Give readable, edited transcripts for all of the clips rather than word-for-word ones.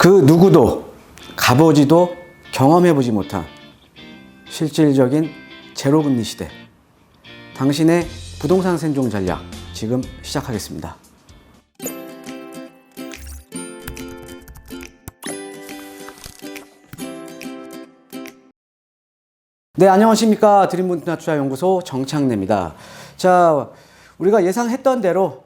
그 누구도 가보지도 경험해보지 못한 실질적인 제로금리 시대. 당신의 부동산 생존 전략 지금 시작하겠습니다. 네, 안녕하십니까. 드림몬투자연구소 정창래입니다. 자, 우리가 예상했던 대로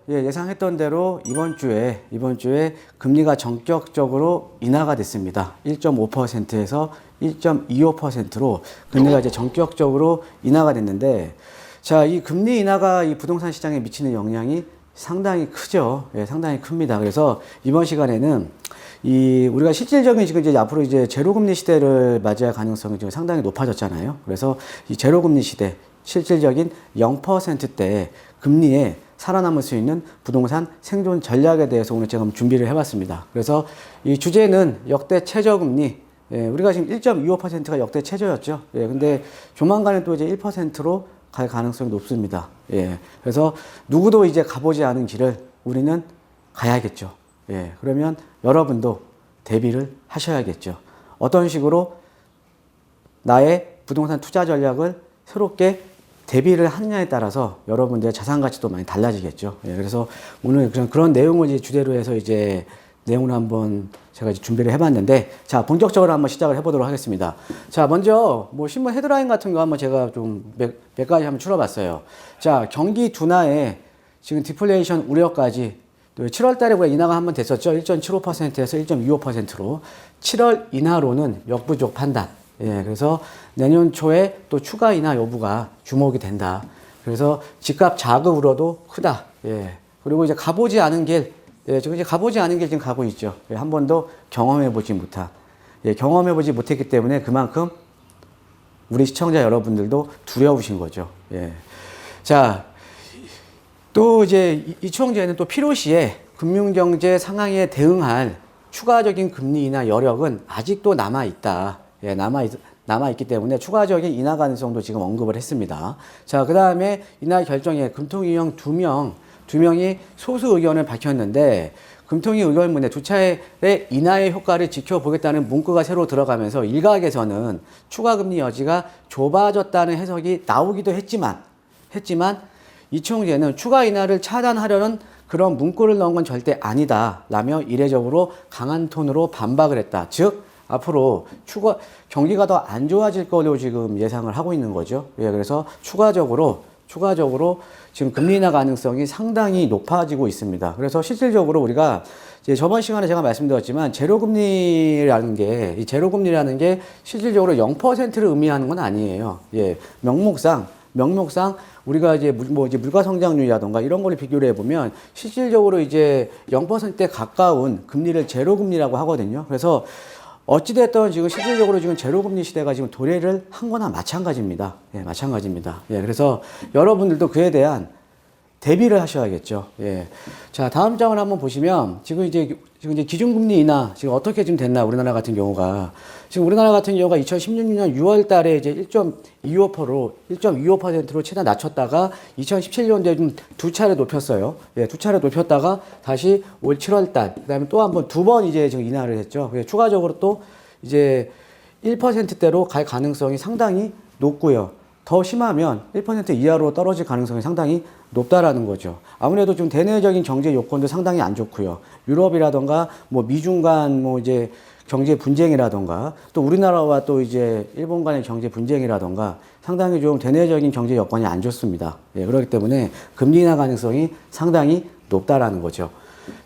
이번 주에 금리가 전격적으로 인하가 됐습니다. 1.5%에서 1.25%로 금리가 이제 전격적으로 인하가 됐는데, 자, 이 금리 인하가 이 부동산 시장에 미치는 영향이 상당히 크죠. 예, 상당히 큽니다. 그래서 이번 시간에는 우리가 실질적인 지금 이제 앞으로 이제 제로금리 시대를 맞이할 가능성이 지금 상당히 높아졌잖아요. 그래서 이 제로금리 시대, 실질적인 0%대 금리에 살아남을 수 있는 부동산 생존 전략에 대해서 오늘 제가 준비를 해봤습니다. 그래서 이 주제는 역대 최저금리. 예, 우리가 지금 1.25%가 역대 최저였죠. 예, 근데 조만간에 또 이제 1%로 갈 가능성이 높습니다. 예, 그래서 누구도 이제 가보지 않은 길을 우리는 가야겠죠. 예, 그러면 여러분도 대비를 하셔야겠죠. 어떤 식으로 나의 부동산 투자 전략을 새롭게 대비를 하느냐에 따라서 여러분들의 자산 가치도 많이 달라지겠죠. 예, 그래서 오늘 그런 내용을 이제 주제로 해서 이제 내용을 한번 제가 이제 준비를 해봤는데, 자, 본격적으로 한번 시작을 해보도록 하겠습니다. 자, 먼저 뭐 신문 헤드라인 같은 거 한번 제가 좀 몇 가지 한번 추려봤어요. 자, 경기 둔화에 지금 디플레이션 우려까지 7월 달에 우리가 인하가 한번 됐었죠. 1.75%에서 1.25%로. 7월 인하로는 역부족 판단. 예, 그래서 내년 초에 또 추가 인하 여부가 주목이 된다. 그래서 집값 자금 우려도 크다. 예. 그리고 이제 가보지 않은 길, 예, 지금 이제 가보지 않은 길 지금 가고 있죠. 예, 한 번도 경험해보지 못한. 예, 경험해보지 못했기 때문에 그만큼 우리 시청자 여러분들도 두려우신 거죠. 예. 자, 또 이제 이 추정제는 또 필요시에 금융경제 상황에 대응할 추가적인 금리 인하 여력은 아직도 남아있다. 예, 남아있기 때문에 추가적인 인하 가능성도 지금 언급을 했습니다. 자, 그 다음에 인하 결정에 금통위원 두 명이 소수 의견을 밝혔는데, 금통위 의견문에 두 차례의 인하의 효과를 지켜보겠다는 문구가 새로 들어가면서 일각에서는 추가 금리 여지가 좁아졌다는 해석이 나오기도 했지만 이총재는 추가 인하를 차단하려는 그런 문구를 넣은 건 절대 아니다 라며 이례적으로 강한 톤으로 반박을 했다. 즉 앞으로 경기가 더 안 좋아질 거로 지금 예상을 하고 있는 거죠. 예, 그래서 추가적으로 지금 금리 인하 가능성이 상당히 높아지고 있습니다. 그래서 실질적으로 우리가 이제 저번 시간에 제가 말씀드렸지만 제로금리라는 게 실질적으로 0%를 의미하는 건 아니에요. 예, 명목상 우리가 이제 물가 성장률이라던가 이런 걸 비교를 해보면 실질적으로 이제 0%에 가까운 금리를 제로금리라고 하거든요. 그래서 어찌됐든 지금 실질적으로 지금 제로금리 시대가 지금 도래를 한 거나 마찬가지입니다. 예, 마찬가지입니다. 예, 그래서 여러분들도 그에 대한 대비를 하셔야겠죠. 예. 자, 다음 장을 한번 보시면 지금 이제 기준금리 인하 지금 어떻게 지금 됐나, 우리나라 같은 경우가 2016년 6월 달에 이제 1.25%로 최대 낮췄다가 2017년도에 좀 두 차례 높였어요. 예, 두 차례 높였다가 다시 올 7월 달, 그다음에 또 한 번, 두 번 이제 지금 인하를 했죠. 그래서 추가적으로 또 이제 1%대로 갈 가능성이 상당히 높고요. 더 심하면 1% 이하로 떨어질 가능성이 상당히 높다라는 거죠. 아무래도 좀 대내적인 경제 요건도 상당히 안 좋고요. 유럽이라던가 뭐 미중 간 뭐 이제 경제 분쟁이라던가 또 우리나라와 또 이제 일본 간의 경제 분쟁이라던가 상당히 좀 대내적인 경제 여건이 안 좋습니다. 예, 그렇기 때문에 금리 인하 가능성이 상당히 높다라는 거죠.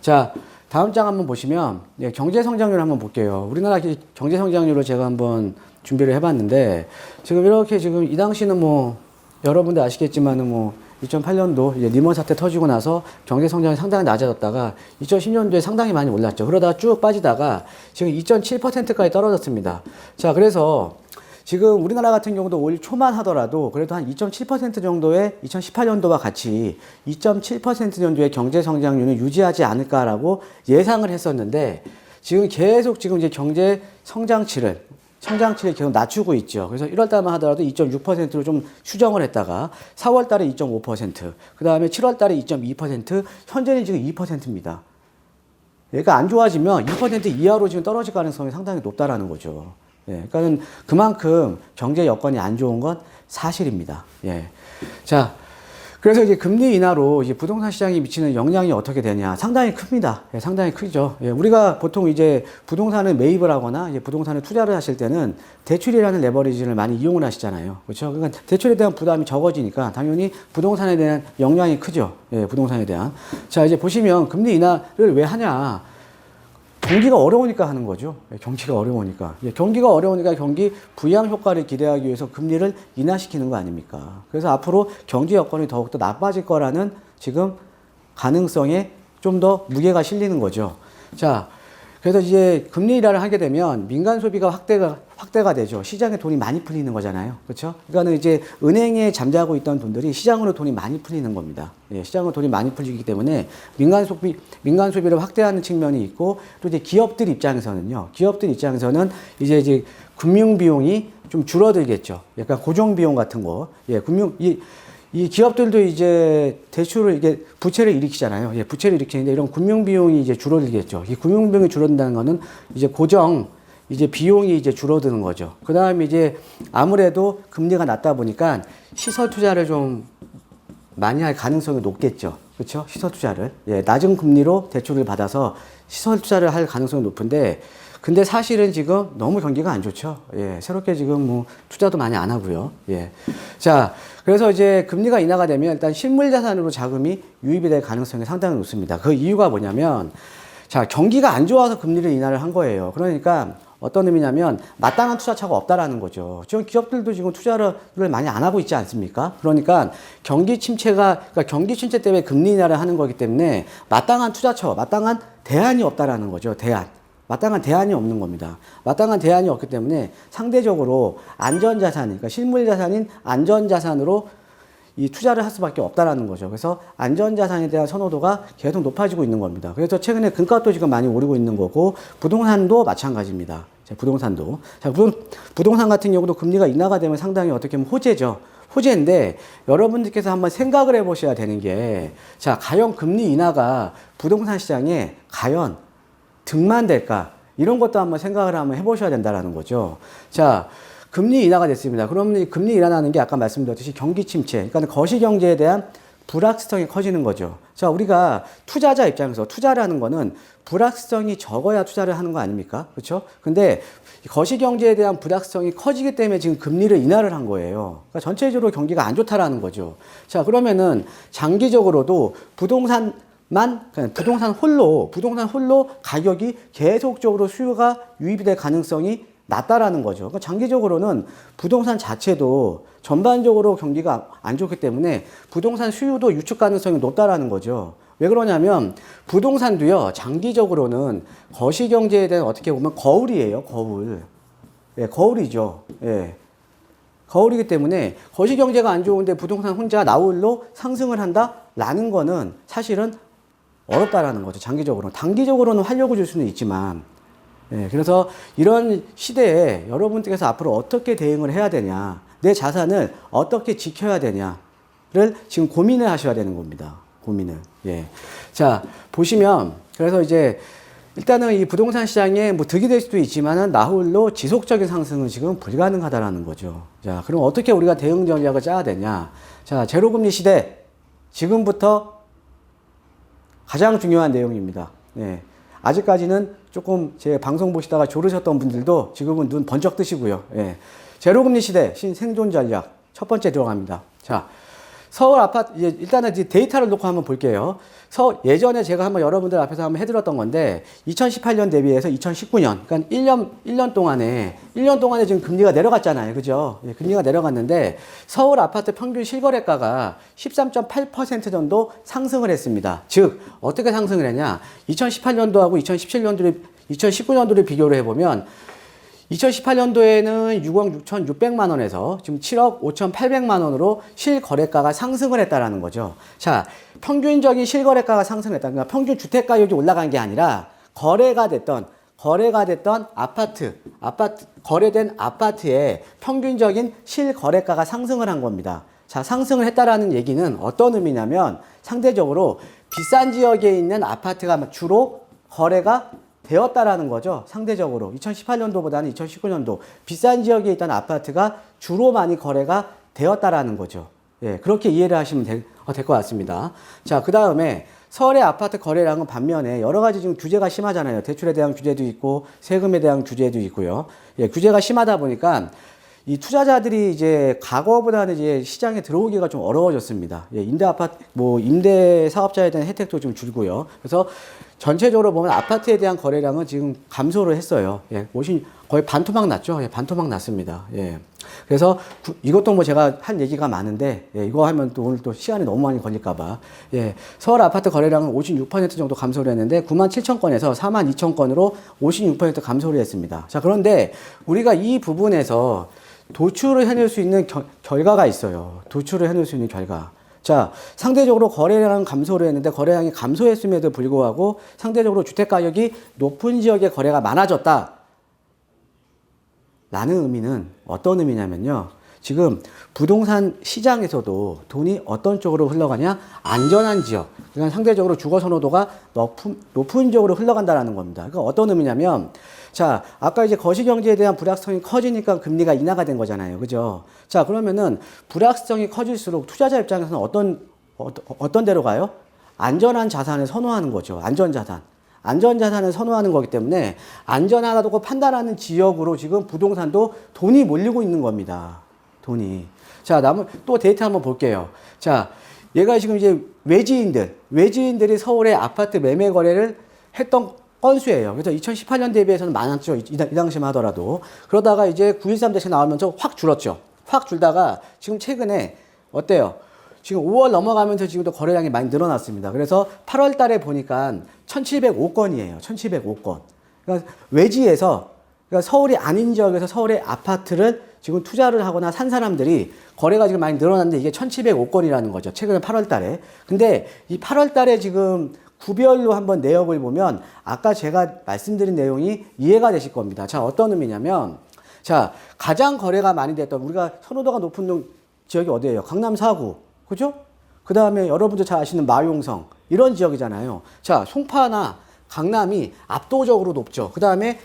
자, 다음 장 한번 보시면, 예, 경제 성장률 한번 볼게요. 우리나라 경제 성장률을 제가 한번 준비를 해봤는데, 지금 이렇게 지금 이 당시는 뭐 여러분들 아시겠지만은 뭐 2008년도 이제 리먼 사태 터지고 나서 경제 성장이 상당히 낮아졌다가 2010년도에 상당히 많이 올랐죠. 그러다가 쭉 빠지다가 지금 2.7%까지 떨어졌습니다. 자, 그래서 지금 우리나라 같은 경우도 올 초만 하더라도 그래도 한 2.7% 정도의 2018년도와 같이 2.7% 정도의 경제 성장률을 유지하지 않을까라고 예상을 했었는데, 지금 계속 지금 이제 경제 성장치를 계속 낮추고 있죠. 그래서 1월 달만 하더라도 2.6%로 좀 수정을 했다가 4월 달에 2.5%, 그 다음에 7월 달에 2.2%, 현재는 지금 2%입니다. 얘가 안 좋아지면 2% 이하로 지금 떨어질 가능성이 상당히 높다라는 거죠. 예, 그러니까는 그만큼 경제 여건이 안 좋은 건 사실입니다. 예. 자, 그래서 이제 금리 인하로 이제 부동산 시장이 미치는 영향이 어떻게 되냐. 상당히 큽니다. 예, 상당히 크죠. 예, 우리가 보통 이제 부동산을 매입을 하거나 이제 부동산에 투자를 하실 때는 대출이라는 레버리지를 많이 이용을 하시잖아요. 그렇죠? 그러니까 대출에 대한 부담이 적어지니까 당연히 부동산에 대한 영향이 크죠. 예, 부동산에 대한. 자, 이제 보시면 금리 인하를 왜 하냐. 경기가 어려우니까 하는 거죠. 경기가 어려우니까. 경기가 어려우니까 경기 부양 효과를 기대하기 위해서 금리를 인하시키는 거 아닙니까? 그래서 앞으로 경제 여건이 더욱더 나빠질 거라는 지금 가능성에 좀 더 무게가 실리는 거죠. 자, 그래서 이제 금리 인하를 하게 되면 민간 소비가 확대가 되죠. 시장에 돈이 많이 풀리는 거잖아요. 그렇죠? 그러니까는 이제 은행에 잠자고 있던 돈들이 시장으로 돈이 많이 풀리는 겁니다. 예, 시장으로 돈이 많이 풀리기 때문에 민간 소비를 확대하는 측면이 있고 또 이제 기업들 입장에서는 이제 금융 비용이 좀 줄어들겠죠. 약간 고정 비용 같은 거. 예, 이 기업들도 이제 대출을 이게 부채를 일으키잖아요. 예, 부채를 일으키는데 이런 금융 비용이 이제 줄어들겠죠. 이 금융 비용이 줄어든다는 거는 이제 고정 이제 비용이 이제 줄어드는 거죠. 그 다음에 이제 아무래도 금리가 낮다 보니까 시설 투자를 좀 많이 할 가능성이 높겠죠. 그렇죠? 시설 투자를. 예, 낮은 금리로 대출을 받아서 시설 투자를 할 가능성이 높은데 근데 사실은 지금 너무 경기가 안 좋죠. 예, 새롭게 지금 뭐 투자도 많이 안 하고요. 예. 자, 그래서 이제 금리가 인하가 되면 일단 실물 자산으로 자금이 유입이 될 가능성이 상당히 높습니다. 그 이유가 뭐냐면 자, 경기가 안 좋아서 금리를 인하를 한 거예요. 그러니까 어떤 의미냐면 마땅한 투자처가 없다라는 거죠. 지금 기업들도 지금 투자를 많이 안 하고 있지 않습니까? 그러니까 경기 침체 때문에 금리 인하를 하는 거기 때문에 마땅한 투자처, 마땅한 대안이 없다라는 거죠. 마땅한 대안이 없는 겁니다. 마땅한 대안이 없기 때문에 상대적으로 안전자산, 그러니까 실물자산인 안전자산으로 이 투자를 할 수밖에 없다라는 거죠. 그래서 안전자산에 대한 선호도가 계속 높아지고 있는 겁니다. 그래서 최근에 금값도 지금 많이 오르고 있는 거고 부동산도 마찬가지입니다. 자, 부동산도. 자, 부동산 같은 경우도 금리가 인하가 되면 상당히 어떻게 보면 호재죠. 호재인데 여러분들께서 한번 생각을 해보셔야 되는 게 자, 과연 금리 인하가 부동산 시장에 과연 득만 될까? 이런 것도 한번 생각을 한번 해보셔야 된다는 거죠. 자, 금리 인하가 됐습니다. 그럼 금리 인하라는 게 아까 말씀드렸듯이 경기 침체, 그러니까 거시경제에 대한 불확실성이 커지는 거죠. 자, 우리가 투자자 입장에서 투자라는 거는 불확실성이 적어야 투자를 하는 거 아닙니까? 그렇죠? 근데 거시경제에 대한 불확실성이 커지기 때문에 지금 금리를 인하를 한 거예요. 그러니까 전체적으로 경기가 안 좋다라는 거죠. 자, 그러면은 장기적으로도 부동산 홀로 가격이 계속적으로 수요가 유입이 될 가능성이 낮다라는 거죠. 그러니까 장기적으로는 부동산 자체도 전반적으로 경기가 안 좋기 때문에 부동산 수요도 유축 가능성이 높다라는 거죠. 왜 그러냐면 부동산도요, 장기적으로는 거시경제에 대한 어떻게 보면 거울이에요, 거울. 예, 거울이죠. 예. 거울이기 때문에 거시경제가 안 좋은데 부동산 혼자 나홀로 상승을 한다라는 거는 사실은 어렵다라는 거죠. 장기적으로는. 단기적으로는 활력을 줄 수는 있지만 예, 그래서 이런 시대에 여러분들께서 앞으로 어떻게 대응을 해야 되냐, 내 자산을 어떻게 지켜야 되냐를 지금 고민을 하셔야 되는 겁니다. 고민을. 예. 자, 보시면, 그래서 이제 일단은 이 부동산 시장에 뭐 득이 될 수도 있지만은 나홀로 지속적인 상승은 지금 불가능하다라는 거죠. 자, 그럼 어떻게 우리가 대응 전략을 짜야 되냐? 자, 제로금리 시대. 지금부터 가장 중요한 내용입니다. 예. 아직까지는 조금 제 방송 보시다가 졸으셨던 분들도 지금은 눈 번쩍 뜨시고요. 예. 제로금리 시대 생존 전략 첫 번째 들어갑니다. 자, 서울 아파트 일단은 데이터를 놓고 한번 볼게요. 예전에 제가 한번 여러분들 앞에서 한번 해드렸던 건데 2018년 대비해서 2019년, 그러니까 1년 동안에 지금 금리가 내려갔잖아요, 그죠? 예, 금리가 내려갔는데 서울 아파트 평균 실거래가가 13.8% 정도 상승을 했습니다. 즉 어떻게 상승을 했냐? 2018년도하고 2019년도를 비교를 해보면 2018년도에는 6억 6,600만 원에서 지금 7억 5,800만 원으로 실거래가가 상승을 했다라는 거죠. 자, 평균적인 실거래가가 상승했다. 그러니까 평균 주택 가격이 올라간 게 아니라 거래가 됐던 거래된 아파트의 평균적인 실거래가가 상승을 한 겁니다. 자, 상승을 했다라는 얘기는 어떤 의미냐면 상대적으로 비싼 지역에 있는 아파트가 주로 거래가 되었다라는 거죠. 상대적으로 2018년도보다는 2019년도 비싼 지역에 있던 아파트가 주로 많이 거래가 되었다라는 거죠. 예, 그렇게 이해를 하시면 될 것 같습니다. 자, 그 다음에 서울의 아파트 거래량은 반면에 여러 가지 지금 규제가 심하잖아요. 대출에 대한 규제도 있고 세금에 대한 규제도 있고요. 예, 규제가 심하다 보니까 이 투자자들이 이제 과거보다는 이제 시장에 들어오기가 좀 어려워졌습니다. 예, 임대 아파트, 임대 사업자에 대한 혜택도 좀 줄고요. 그래서 전체적으로 보면 아파트에 대한 거래량은 지금 감소를 했어요. 예, 거의 반토막 났죠. 예, 반토막 났습니다. 예. 그래서 이것도 뭐 제가 할 얘기가 많은데, 예, 이거 하면 또 오늘 또 시간이 너무 많이 걸릴까봐. 예, 서울 아파트 거래량은 56% 정도 감소를 했는데 97,000건에서 42,000건으로 56% 감소를 했습니다. 자, 그런데 우리가 이 부분에서 도출을 해낼 수 있는 결과가 있어요. 도출을 해낼 수 있는 결과. 자, 상대적으로 거래량은 감소를 했는데 거래량이 감소했음에도 불구하고 상대적으로 주택가격이 높은 지역에 거래가 많아졌다. 라는 의미는 어떤 의미냐면요. 지금 부동산 시장에서도 돈이 어떤 쪽으로 흘러가냐? 안전한 지역. 그러니까 상대적으로 주거 선호도가 높은 지역으로 흘러간다는 겁니다. 그러니까 어떤 의미냐면, 자, 아까 이제 거시경제에 대한 불확성이 커지니까 금리가 인하가 된 거잖아요. 그죠? 자, 그러면은 불확성이 커질수록 투자자 입장에서는 어떤 데로 가요? 안전한 자산을 선호하는 거죠. 안전자산. 안전자산을 선호하는 거기 때문에 안전하다고 판단하는 지역으로 지금 부동산도 돈이 몰리고 있는 겁니다. 돈이. 자, 또 데이터 한번 볼게요. 자, 얘가 지금 이제 외지인들이 서울의 아파트 매매 거래를 했던 건수예요. 그래서 2018년 대비해서는 많았죠. 이 당시만 하더라도. 그러다가 이제 9.13 대책 나오면서 확 줄었죠. 확 줄다가 지금 최근에 어때요? 지금 5월 넘어가면서 지금도 거래량이 많이 늘어났습니다. 그래서 8월 달에 보니까 1,705건이에요. 1,705건. 그러니까 외지에서, 그러니까 서울이 아닌 지역에서 서울의 아파트를 지금 투자를 하거나 산 사람들이 거래가 지금 많이 늘어났는데 이게 1,705건이라는 거죠. 최근에 8월 달에. 근데 이 8월 달에 지금 구별로 한번 내역을 보면 아까 제가 말씀드린 내용이 이해가 되실 겁니다. 자, 어떤 의미냐면, 자, 가장 거래가 많이 됐던 우리가 선호도가 높은 지역이 어디예요? 강남 4구. 그죠? 그 다음에 여러분들 잘 아시는 마용성. 이런 지역이잖아요. 자, 송파나 강남이 압도적으로 높죠. 그 다음에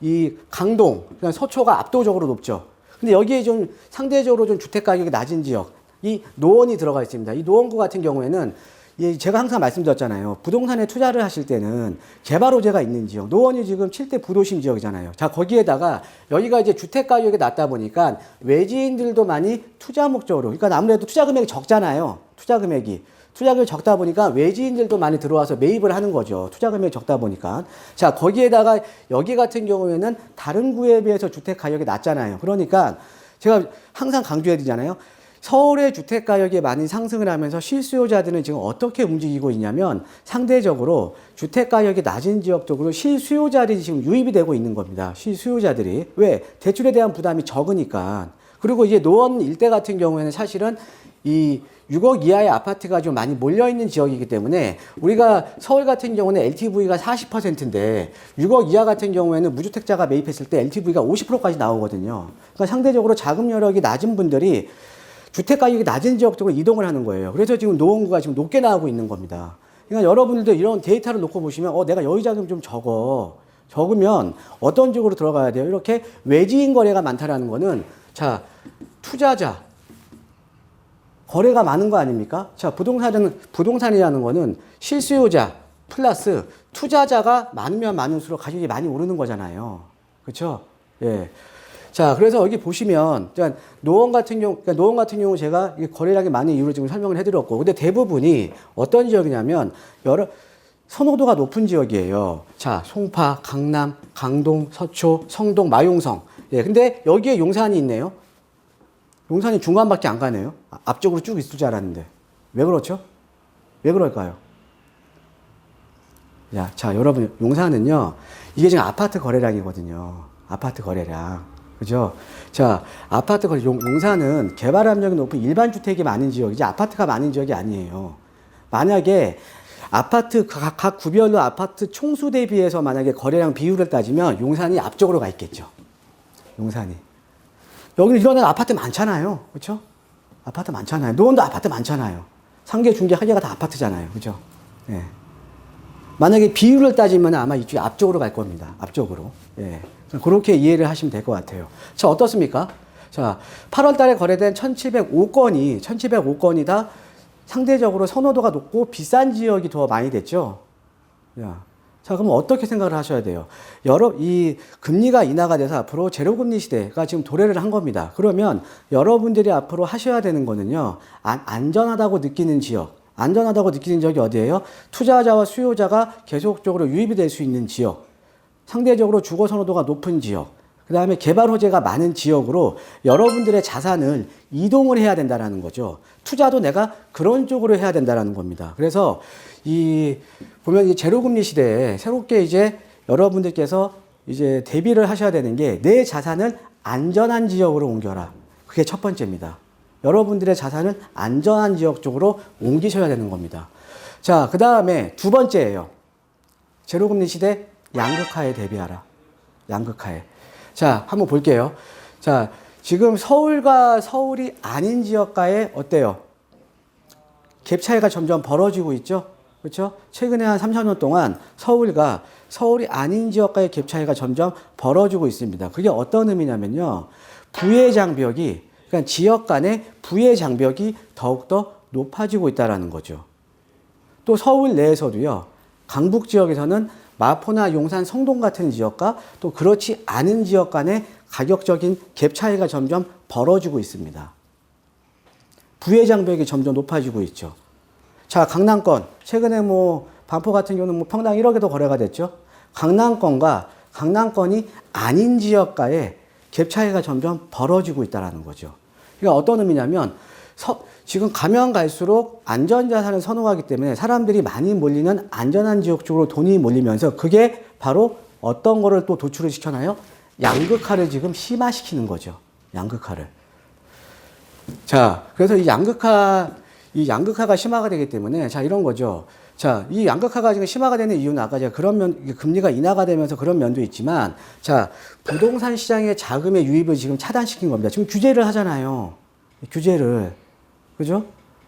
이 강동, 서초가 압도적으로 높죠. 근데 여기에 좀 상대적으로 좀 주택 가격이 낮은 지역, 이 노원이 들어가 있습니다. 이 노원구 같은 경우에는 제가 항상 말씀드렸잖아요. 부동산에 투자를 하실 때는 개발 호재가 있는 지역, 노원이 지금 7대 부도심 지역이잖아요. 자, 거기에다가 여기가 이제 주택 가격이 낮다 보니까 외지인들도 많이 투자 목적으로, 그러니까 아무래도 투자 금액이 적잖아요. 투자 금액이 적다 보니까 외지인들도 많이 들어와서 매입을 하는 거죠. 투자 금액이 적다 보니까. 자, 거기에다가 여기 같은 경우에는 다른 구에 비해서 주택 가격이 낮잖아요. 그러니까 제가 항상 강조해 드리잖아요. 서울의 주택 가격이 많이 상승을 하면서 실수요자들은 지금 어떻게 움직이고 있냐면 상대적으로 주택 가격이 낮은 지역 쪽으로 실수요자들이 지금 유입이 되고 있는 겁니다. 실수요자들이. 왜? 대출에 대한 부담이 적으니까. 그리고 이제 노원 일대 같은 경우에는 사실은 이 6억 이하의 아파트가 좀 많이 몰려있는 지역이기 때문에 우리가 서울 같은 경우는 LTV가 40%인데 6억 이하 같은 경우에는 무주택자가 매입했을 때 LTV가 50%까지 나오거든요. 그러니까 상대적으로 자금 여력이 낮은 분들이 주택 가격이 낮은 지역 쪽으로 이동을 하는 거예요. 그래서 지금 노원구가 지금 높게 나오고 있는 겁니다. 그러니까 여러분들도 이런 데이터를 놓고 보시면 내가 여유 자금이 좀 적으면 어떤 쪽으로 들어가야 돼요? 이렇게 외지인 거래가 많다라는 거는 자, 투자자 거래가 많은 거 아닙니까? 자, 부동산이라는 거는 실수요자 플러스 투자자가 많으면 많을수록 가격이 많이 오르는 거잖아요. 그렇죠? 예. 자, 그래서 여기 보시면, 노원 같은 경우 제가 거래량이 많은 이유를 지금 설명을 해드렸고, 근데 대부분이 어떤 지역이냐면, 선호도가 높은 지역이에요. 자, 송파, 강남, 강동, 서초, 성동, 마용성. 예, 근데 여기에 용산이 있네요. 용산이 중간밖에 안 가네요. 앞쪽으로 쭉 있을 줄 알았는데. 왜 그렇죠? 왜 그럴까요? 자, 여러분, 용산은요, 이게 지금 아파트 거래량이거든요. 아파트 거래량. 그죠? 자, 용산은 개발 압력이 높은 일반 주택이 많은 지역이지 아파트가 많은 지역이 아니에요. 만약에 각 구별로 아파트 총수 대비해서 만약에 거래량 비율을 따지면 용산이 앞쪽으로 가 있겠죠. 용산이. 여기 이런 아파트 많잖아요. 그렇죠? 아파트 많잖아요. 노원도 아파트 많잖아요. 상계, 중계, 하계가 다 아파트잖아요. 그죠? 예. 만약에 비율을 따지면 아마 이쪽 앞쪽으로 갈 겁니다. 앞쪽으로. 예. 그렇게 이해를 하시면 될 것 같아요. 자, 어떻습니까? 자, 8월 달에 거래된 1705건이 다 상대적으로 선호도가 높고 비싼 지역이 더 많이 됐죠. 야. 자, 그럼 어떻게 생각을 하셔야 돼요? 이 금리가 인하가 돼서 앞으로 제로금리 시대가 지금 도래를 한 겁니다. 그러면 여러분들이 앞으로 하셔야 되는 거는요, 안전하다고 느끼는 지역, 안전하다고 느끼는 지역이 어디예요? 투자자와 수요자가 계속적으로 유입이 될 수 있는 지역, 상대적으로 주거 선호도가 높은 지역, 그 다음에 개발 호재가 많은 지역으로 여러분들의 자산을 이동을 해야 된다는 거죠. 투자도 내가 그런 쪽으로 해야 된다는 겁니다. 그래서 보면 이 제로금리 시대에 새롭게 이제 여러분들께서 이제 대비를 하셔야 되는 게 내 자산을 안전한 지역으로 옮겨라. 그게 첫 번째입니다. 여러분들의 자산을 안전한 지역 쪽으로 옮기셔야 되는 겁니다. 자, 그 다음에 두 번째예요. 제로금리 시대 양극화에 대비하라. 양극화에. 자, 한번 볼게요. 자, 지금 서울과 서울이 아닌 지역과의 어때요? 갭 차이가 점점 벌어지고 있죠? 그렇죠? 최근에 한 3, 4년 동안 서울과 서울이 아닌 지역과의 갭 차이가 점점 벌어지고 있습니다. 그게 어떤 의미냐면요. 부의 장벽이, 그러니까 지역 간의 부의 장벽이 더욱더 높아지고 있다는 거죠. 또 서울 내에서도요. 강북 지역에서는 마포나 용산, 성동 같은 지역과 또 그렇지 않은 지역 간의 가격적인 갭 차이가 점점 벌어지고 있습니다. 부의 장벽이 점점 높아지고 있죠. 자, 강남권. 최근에 반포 같은 경우는 평당 1억에도 거래가 됐죠. 강남권이 아닌 지역과의 갭 차이가 점점 벌어지고 있다는 거죠. 그러니까 어떤 의미냐면, 지금 가면 갈수록 안전자산을 선호하기 때문에 사람들이 많이 몰리는 안전한 지역 쪽으로 돈이 몰리면서 그게 바로 어떤 거를 또 도출을 시켜나요? 양극화를 지금 심화시키는 거죠. 양극화를. 자, 그래서 이 양극화가 심화가 되기 때문에, 자, 이런 거죠. 자, 이 양극화가 지금 심화가 되는 이유는 아까 제가 금리가 인하가 되면서 그런 면도 있지만, 자, 부동산 시장의 자금의 유입을 지금 차단시킨 겁니다. 지금 규제를 하잖아요. 규제를. 그죠?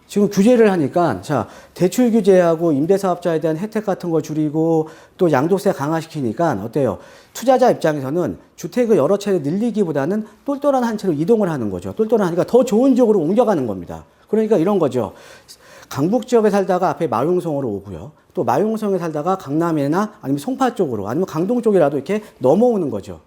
지금 규제를 하니까, 자, 대출 규제하고 임대사업자에 대한 혜택 같은 거 줄이고 또 양도세 강화시키니까 어때요? 투자자 입장에서는 주택을 여러 채를 늘리기보다는 똘똘한 한 채로 이동을 하는 거죠. 똘똘하니까 더 좋은 지역으로 옮겨가는 겁니다. 그러니까 이런 거죠. 강북 지역에 살다가 앞에 마용성으로 오고요. 또 마용성에 살다가 강남이나 아니면 송파 쪽으로 아니면 강동 쪽이라도 이렇게 넘어오는 거죠.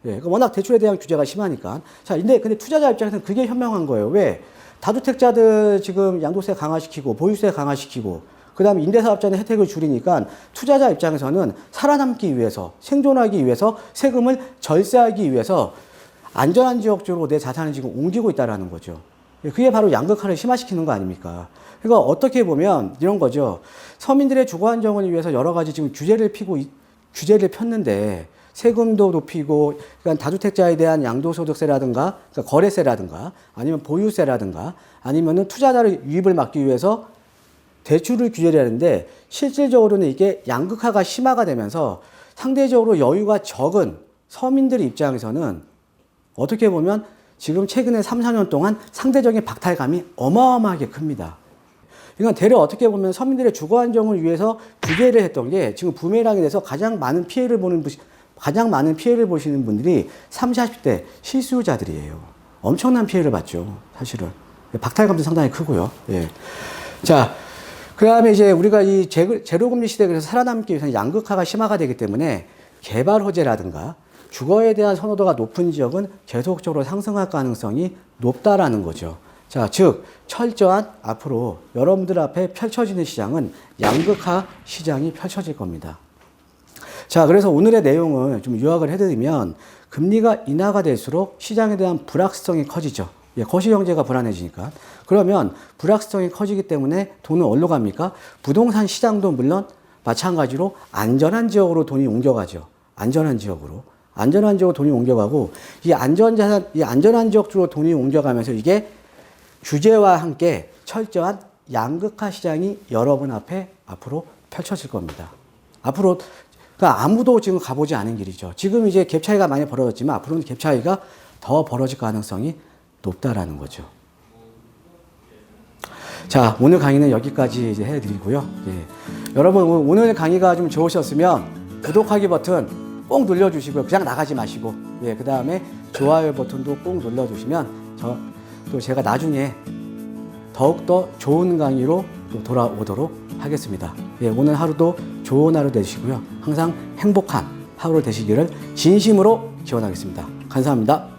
예, 워낙 대출에 대한 규제가 심하니까. 자, 근데 투자자 입장에서는 그게 현명한 거예요. 왜? 다주택자들 지금 양도세 강화시키고 보유세 강화시키고 그다음에 임대사업자는 혜택을 줄이니까 투자자 입장에서는 살아남기 위해서 생존하기 위해서 세금을 절세하기 위해서 안전한 지역 쪽으로 내 자산을 지금 옮기고 있다는 거죠. 그게 바로 양극화를 심화시키는 거 아닙니까? 그러니까 어떻게 보면 이런 거죠. 서민들의 주거 안정을 위해서 여러 가지 지금 규제를 폈는데 세금도 높이고, 그러니까 다주택자에 대한 양도소득세라든가, 그러니까 거래세라든가, 아니면 보유세라든가, 아니면은 투자자의 유입을 막기 위해서 대출을 규제를 하는데, 실질적으로는 이게 양극화가 심화가 되면서 상대적으로 여유가 적은 서민들 입장에서는 어떻게 보면 지금 최근에 3, 4년 동안 상대적인 박탈감이 어마어마하게 큽니다. 그러니까 대략 어떻게 보면 서민들의 주거 안정을 위해서 규제를 했던 게 지금 부메랑이 돼서 가장 많은 피해를 보시는 분들이 30, 40대 실수요자들이에요. 엄청난 피해를 봤죠, 사실은. 박탈감도 상당히 크고요. 예. 자, 그 다음에 이제 우리가 이 제로금리 시대에 그래서 살아남기 위해서는 양극화가 심화가 되기 때문에 개발 호재라든가 주거에 대한 선호도가 높은 지역은 계속적으로 상승할 가능성이 높다라는 거죠. 자, 즉, 철저한 앞으로 여러분들 앞에 펼쳐지는 시장은 양극화 시장이 펼쳐질 겁니다. 자, 그래서 오늘의 내용을 좀 요약을 해드리면 금리가 인하가 될수록 시장에 대한 불확실성이 커지죠. 예, 거시경제가 불안해지니까. 그러면 불확실성이 커지기 때문에 돈은 어디로 갑니까? 부동산 시장도 물론 마찬가지로 안전한 지역으로 돈이 옮겨가죠. 안전한 지역으로 돈이 옮겨가고 이 안전한 지역 쪽으로 돈이 옮겨가면서 이게 규제와 함께 철저한 양극화 시장이 여러분 앞에 앞으로 펼쳐질 겁니다. 앞으로 그러니까 아무도 지금 가보지 않은 길이죠. 지금 이제 갭 차이가 많이 벌어졌지만 앞으로는 갭 차이가 더 벌어질 가능성이 높다라는 거죠. 자, 오늘 강의는 여기까지 이제 해드리고요. 예. 여러분, 오늘 강의가 좀 좋으셨으면 구독하기 버튼 꼭 눌러주시고요. 그냥 나가지 마시고, 예, 그 다음에 좋아요 버튼도 꼭 눌러주시면 제가 나중에 더욱더 좋은 강의로 또 돌아오도록 하겠습니다. 예, 오늘 하루도 좋은 하루 되시고요. 항상 행복한 하루 되시기를 진심으로 기원하겠습니다. 감사합니다.